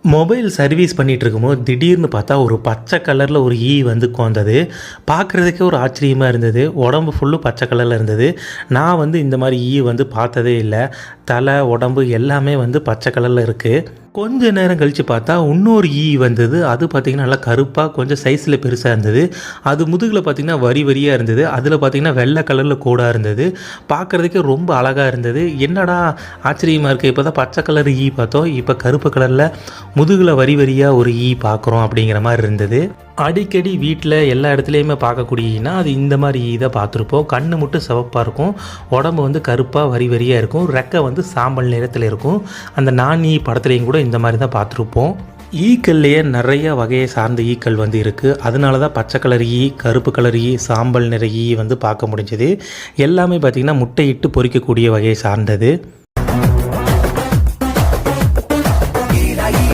Mobile service பண்ணிகிட்டு இருக்கும்போது திடீர்னு பார்த்தா ஒரு பச்சை கலரில் ஒரு வந்து உட்காந்தது. பார்க்குறதுக்கே ஒரு ஆச்சரியமாக இருந்தது. உடம்பு ஃபுல்லும் பச்சை கலரில் இருந்தது. நான் இந்த மாதிரி பார்த்ததே இல்லை. தலை, உடம்பு எல்லாமே பச்சை கலரில் இருக்குது. கொஞ்ச நேரம் கழித்து பார்த்தா இன்னொரு வந்தது. அது பார்த்திங்கன்னா நல்லா கருப்பாக கொஞ்சம் சைஸில் பெருசாக இருந்தது. அது முதுகில் பார்த்திங்கன்னா வரி வரியாக இருந்தது. அதில் பார்த்திங்கன்னா வெள்ளை கலரில் கூடாக இருந்தது. பார்க்குறதுக்கே ரொம்ப அழகாக இருந்தது. என்னடா ஆச்சரியமாக இருக்குது, இப்போ தான் பச்சை கலர் பார்த்தோம், இப்போ கருப்பு கலரில் முதுகில் வரி வரியாக ஒரு பார்க்குறோம் அப்படிங்கிற மாதிரி இருந்தது. அடிக்கடி வீட்டில் எல்லா இடத்துலையுமே பார்க்கக்கூடியனா அது இந்த மாதிரி தான் பார்த்துருப்போம். கண்ணு மட்டும் சிவப்பாக இருக்கும், உடம்பு கருப்பாக வரி வரியாக இருக்கும், ரெக்கை சாம்பல் நிறத்தில் இருக்கும். அந்த நானி படத்துலையும் கூட இந்த மாதிரி தான் பார்த்துருப்போம். ஈக்கள்லேயே நிறைய வகையை சார்ந்த ஈக்கள் இருக்குது. அதனால தான் பச்சை கலர் கருப்பு கலர் சாம்பல் நிற பார்க்க முடிஞ்சது. எல்லாமே பார்த்திங்கன்னா முட்டையிட்டு பொறிக்கக்கூடிய வகையை சார்ந்தது.